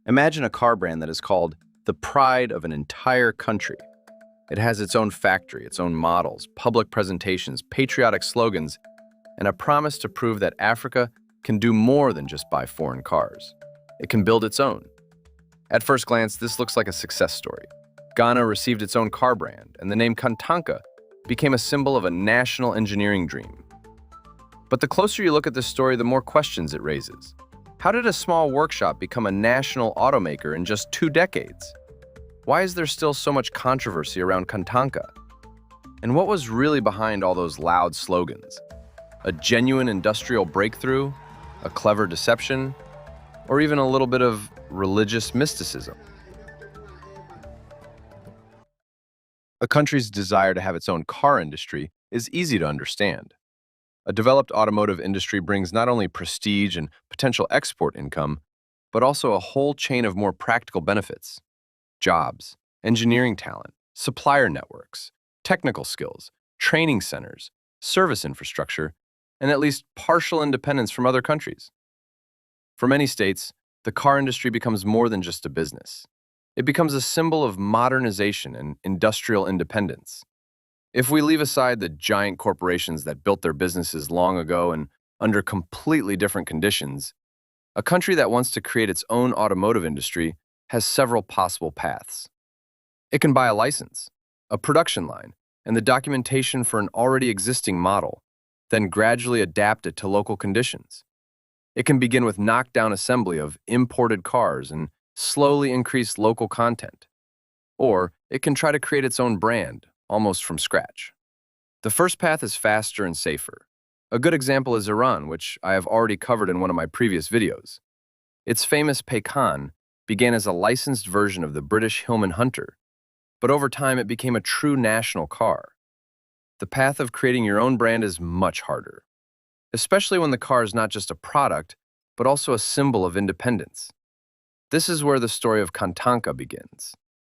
Imagine a car brand that is called the pride of an entire country. It has its own factory, its own models, public presentations, patriotic slogans, and a promise to prove that Africa can do more than just buy foreign cars. It can build its own. At first glance, this looks like a success story. Ghana received its own car brand, and the name Kantanka became a symbol of a national engineering dream. But the closer you look at this story, the more questions it raises. How did a small workshop become a national automaker in just 2 decades? Why is there still so much controversy around Kantanka? And what was really behind all those loud slogans? A genuine industrial breakthrough? A clever deception? Or even a little bit of religious mysticism? A country's desire to have its own car industry is easy to understand. A developed automotive industry brings not only prestige and potential export income, but also a whole chain of more practical benefits: jobs, engineering talent, supplier networks, technical skills, training centers, service infrastructure, and at least partial independence from other countries. For many states, the car industry becomes more than just a business. It becomes a symbol of modernization and industrial independence. If we leave aside the giant corporations that built their businesses long ago and under completely different conditions, a country that wants to create its own automotive industry has several possible paths. It can buy a license, a production line, and the documentation for an already existing model, then gradually adapt it to local conditions. It can begin with knockdown assembly of imported cars and slowly increase local content. Or it can try to create its own brand, almost from scratch. The first path is faster and safer. A good example is Iran, which I have already covered in one of my previous videos. Its famous Paykan began as a licensed version of the British Hillman Hunter, but over time it became a true national car. The path of creating your own brand is much harder, especially when the car is not just a product, but also a symbol of independence. This is where the story of Kantanka begins,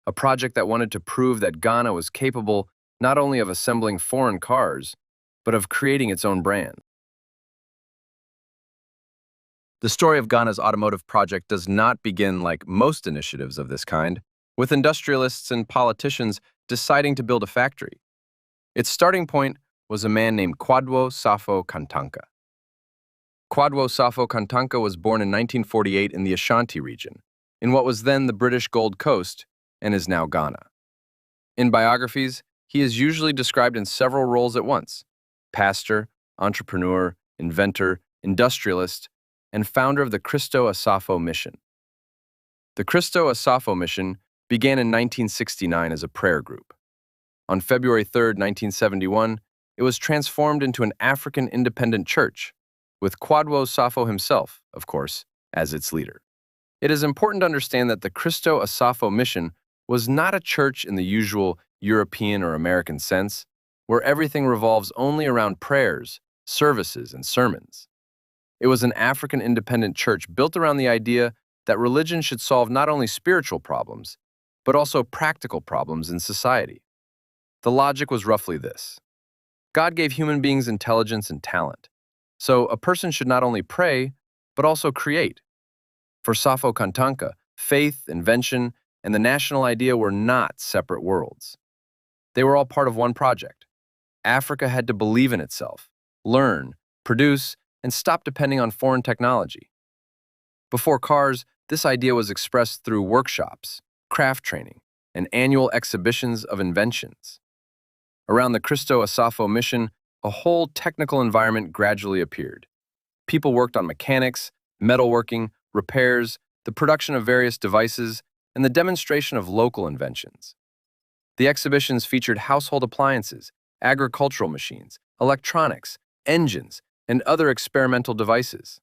a project that wanted to prove that Ghana was capable not only of assembling foreign cars, but of creating its own brand. The story of Ghana's automotive project does not begin like most initiatives of this kind, with industrialists and politicians deciding to build a factory. Its starting point was a man named Kwadwo Safo Kantanka. Kwadwo Safo Kantanka was born in 1948 in the Ashanti region, in what was then the British Gold Coast and is now Ghana. In biographies, he is usually described in several roles at once: pastor, entrepreneur, inventor, industrialist, and founder of the Kristo Asafo Mission. The Kristo Asafo Mission began in 1969 as a prayer group. On February 3, 1971, it was transformed into an African independent church, with Kwadwo Safo himself, of course, as its leader. It is important to understand that the Kristo Asafo Mission was not a church in the usual European or American sense, where everything revolves only around prayers, services, and sermons. It was an African independent church built around the idea that religion should solve not only spiritual problems, but also practical problems in society. The logic was roughly this: God gave human beings intelligence and talent, so a person should not only pray, but also create. For Safo Kantanka, faith, invention, and the national idea were not separate worlds. They were all part of one project. Africa had to believe in itself, learn, produce, and stop depending on foreign technology. Before cars, this idea was expressed through workshops, craft training, and annual exhibitions of inventions. Around the Kristo Asafo Mission, a whole technical environment gradually appeared. People worked on mechanics, metalworking, repairs, the production of various devices, and the demonstration of local inventions. The exhibitions featured household appliances, agricultural machines, electronics, engines, and other experimental devices.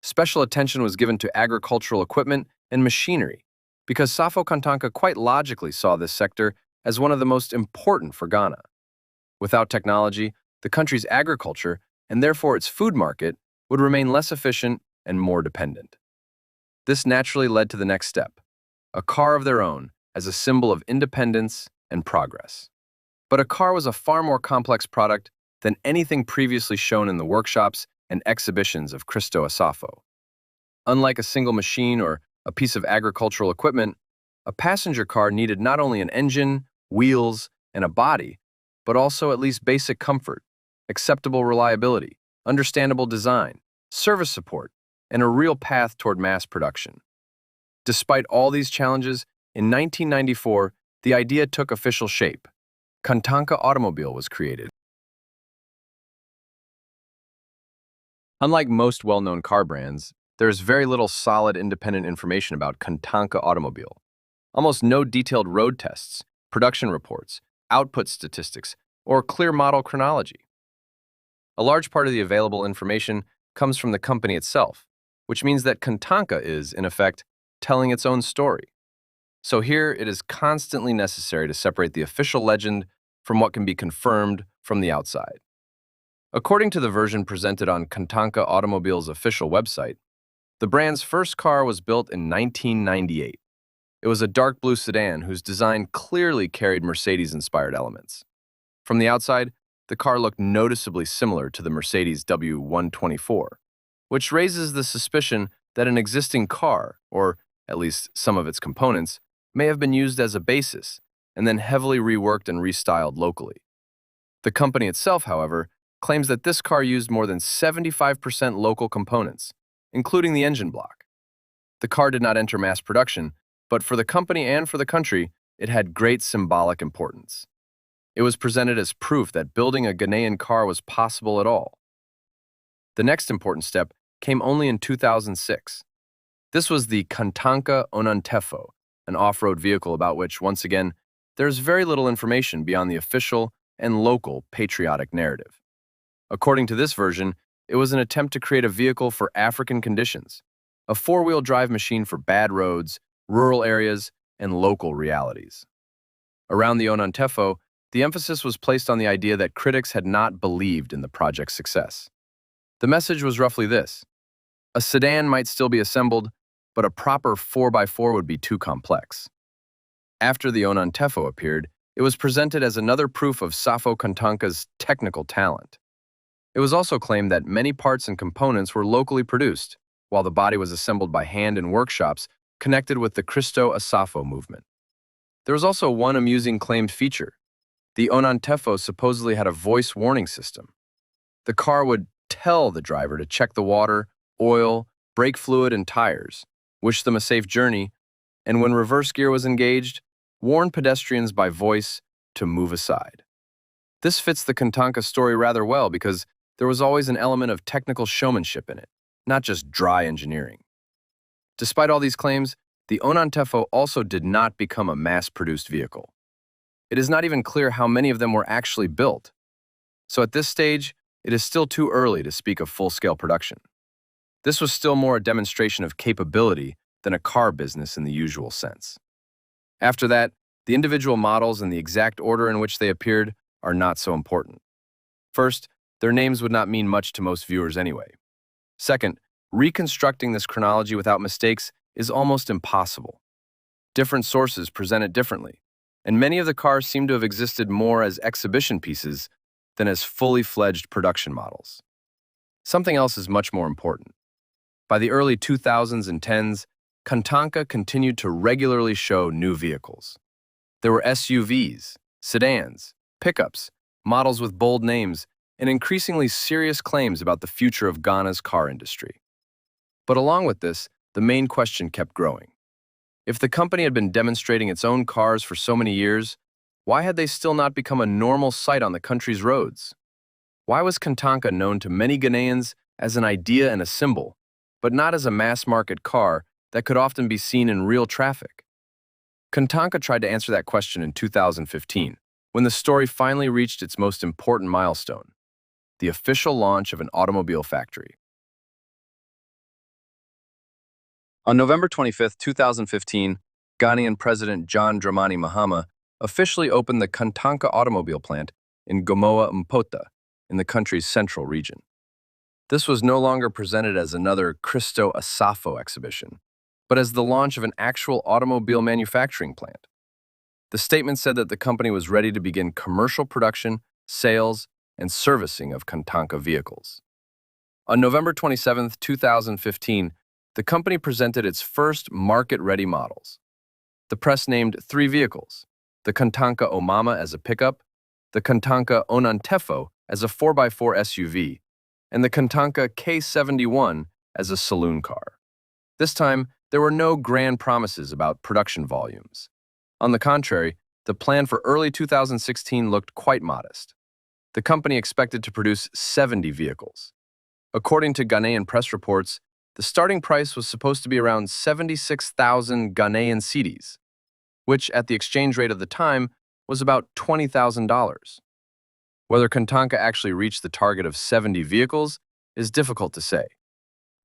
Special attention was given to agricultural equipment and machinery, because Safo Kantanka quite logically saw this sector as one of the most important for Ghana. Without technology, the country's agriculture, and therefore its food market, would remain less efficient and more dependent. This naturally led to the next step: a car of their own as a symbol of independence and progress. But a car was a far more complex product than anything previously shown in the workshops and exhibitions of Kristo Asafo. Unlike a single machine or a piece of agricultural equipment, a passenger car needed not only an engine, wheels, and a body, but also at least basic comfort, acceptable reliability, understandable design, service support, and a real path toward mass production. Despite all these challenges, in 1994, the idea took official shape. Kantanka Automobile was created. Unlike most well-known car brands, there is very little solid independent information about Kantanka Automobile. Almost no detailed road tests, production reports, output statistics, or clear model chronology. A large part of the available information comes from the company itself, which means that Kantanka is, in effect, telling its own story. So here it is constantly necessary to separate the official legend from what can be confirmed from the outside. According to the version presented on Kantanka Automobile's official website, the brand's first car was built in 1998. It was a dark blue sedan whose design clearly carried Mercedes-inspired elements. From the outside, the car looked noticeably similar to the Mercedes W124, which raises the suspicion that an existing car, or at least some of its components, may have been used as a basis and then heavily reworked and restyled locally. The company itself, however, claims that this car used more than 75% local components, including the engine block. The car did not enter mass production, but for the company and for the country, it had great symbolic importance. It was presented as proof that building a Ghanaian car was possible at all. The next important step came only in 2006. This was the Kantanka Automobile, an off-road vehicle about which, once again, there's very little information beyond the official and local patriotic narrative. According to this version, it was an attempt to create a vehicle for African conditions, a four-wheel drive machine for bad roads, rural areas, and local realities. Around the Onantefo, the emphasis was placed on the idea that critics had not believed in the project's success. The message was roughly this: a sedan might still be assembled, but a proper 4x4 would be too complex. After the Onantefo appeared, it was presented as another proof of Safo Kantanka's technical talent. It was also claimed that many parts and components were locally produced, while the body was assembled by hand in workshops connected with the Kristo Asafo movement. There was also one amusing claimed feature. The Onantefo supposedly had a voice warning system. The car would tell the driver to check the water, oil, brake fluid, and tires, wish them a safe journey, and when reverse gear was engaged, warn pedestrians by voice to move aside. This fits the Kantanka story rather well because there was always an element of technical showmanship in it, not just dry engineering. Despite all these claims, the Onantefo also did not become a mass-produced vehicle. It is not even clear how many of them were actually built. So at this stage, it is still too early to speak of full-scale production. This was still more a demonstration of capability than a car business in the usual sense. After that, the individual models and the exact order in which they appeared are not so important. First, their names would not mean much to most viewers anyway. Second, reconstructing this chronology without mistakes is almost impossible. Different sources present it differently, and many of the cars seem to have existed more as exhibition pieces than as fully fledged production models. Something else is much more important. By the early 2000s and 10s, Kantanka continued to regularly show new vehicles. There were SUVs, sedans, pickups, models with bold names, and increasingly serious claims about the future of Ghana's car industry. But along with this, the main question kept growing. If the company had been demonstrating its own cars for so many years, why had they still not become a normal sight on the country's roads? Why was Kantanka known to many Ghanaians as an idea and a symbol, but not as a mass-market car that could often be seen in real traffic? Kantanka tried to answer that question in 2015, when the story finally reached its most important milestone: the official launch of an automobile factory. On November 25, 2015, Ghanaian President John Dramani Mahama officially opened the Kantanka Automobile plant in Gomoa Mpota, in the country's central region. This was no longer presented as another Kristo Asafo exhibition, but as the launch of an actual automobile manufacturing plant. The statement said that the company was ready to begin commercial production, sales, and servicing of Kantanka vehicles. On November 27, 2015, the company presented its first market-ready models. The press named 3 vehicles: the Kantanka Omama as a pickup, the Kantanka Onantefo as a 4x4 SUV, and the Kantanka K71 as a saloon car. This time, there were no grand promises about production volumes. On the contrary, the plan for early 2016 looked quite modest. The company expected to produce 70 vehicles. According to Ghanaian press reports, the starting price was supposed to be around 76,000 Ghanaian cedis, which at the exchange rate of the time was about $20,000. Whether Kantanka actually reached the target of 70 vehicles is difficult to say.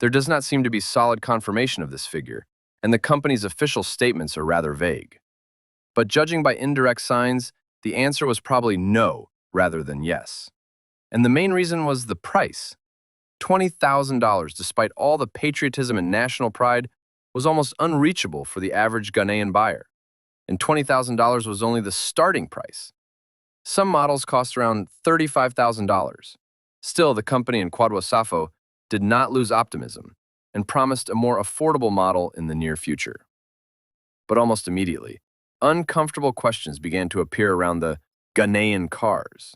There does not seem to be solid confirmation of this figure, and the company's official statements are rather vague. But judging by indirect signs, the answer was probably no rather than yes. And the main reason was the price. $20,000, despite all the patriotism and national pride, was almost unreachable for the average Ghanaian buyer. And $20,000 was only the starting price. Some models cost around $35,000. Still, the company in Kwadwo Safo did not lose optimism and promised a more affordable model in the near future. But almost immediately, uncomfortable questions began to appear around the Ghanaian cars.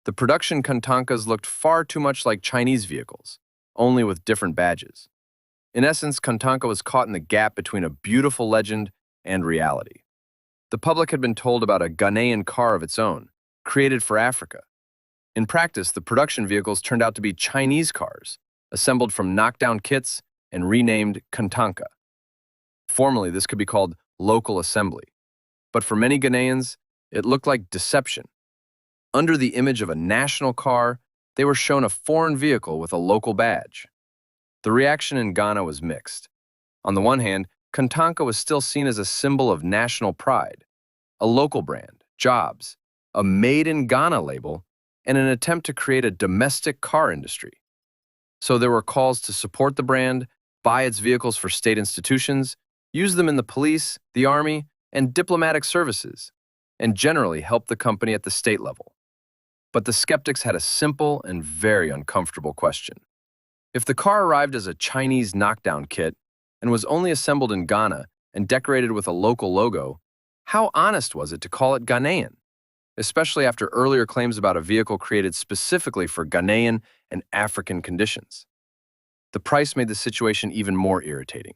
The production Kantankas looked far too much like Chinese vehicles, only with different badges. In essence, Kantanka was caught in the gap between a beautiful legend and reality. The public had been told about a Ghanaian car of its own, created for Africa. In practice, the production vehicles turned out to be Chinese cars, assembled from knockdown kits and renamed Kantanka. Formally, this could be called local assembly. But for many Ghanaians, it looked like deception. Under the image of a national car, they were shown a foreign vehicle with a local badge. The reaction in Ghana was mixed. On the one hand, Kantanka was still seen as a symbol of national pride, a local brand, jobs, a made-in-Ghana label, and an attempt to create a domestic car industry. So there were calls to support the brand, buy its vehicles for state institutions, use them in the police, the army, and diplomatic services, and generally help the company at the state level. But the skeptics had a simple and very uncomfortable question. If the car arrived as a Chinese knockdown kit and was only assembled in Ghana and decorated with a local logo, how honest was it to call it Ghanaian? Especially after earlier claims about a vehicle created specifically for Ghanaian and African conditions. The price made the situation even more irritating.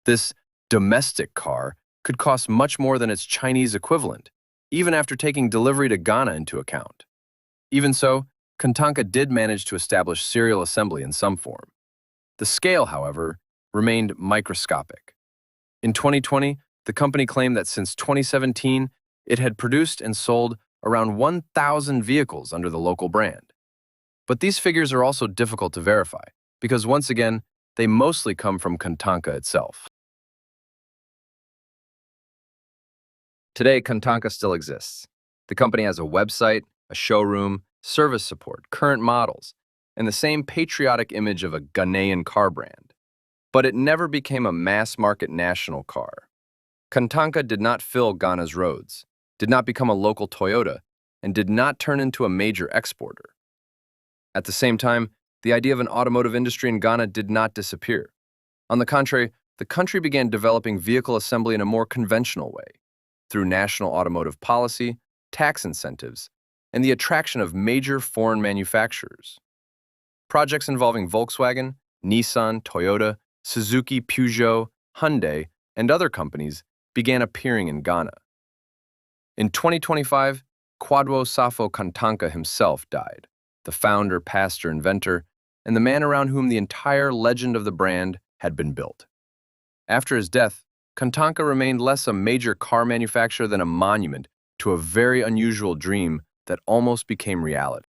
This domestic car could cost much more than its Chinese equivalent, even after taking delivery to Ghana into account. Even so, Kantanka did manage to establish serial assembly in some form. The scale, however, remained microscopic. In 2020, the company claimed that since 2017, it had produced and sold around 1,000 vehicles under the local brand. But these figures are also difficult to verify, because once again, they mostly come from Kantanka itself. Today, Kantanka still exists. The company has a website, a showroom, service support, current models, and the same patriotic image of a Ghanaian car brand. But it never became a mass-market national car. Kantanka did not fill Ghana's roads, did not become a local Toyota, and did not turn into a major exporter. At the same time, the idea of an automotive industry in Ghana did not disappear. On the contrary, the country began developing vehicle assembly in a more conventional way, through national automotive policy, tax incentives, and the attraction of major foreign manufacturers. Projects involving Volkswagen, Nissan, Toyota, Suzuki, Peugeot, Hyundai, and other companies began appearing in Ghana. In 2025, Kwadwo Safo Kantanka himself died, the founder, pastor, inventor, and the man around whom the entire legend of the brand had been built. After his death, Kantanka remained less a major car manufacturer than a monument to a very unusual dream that almost became reality.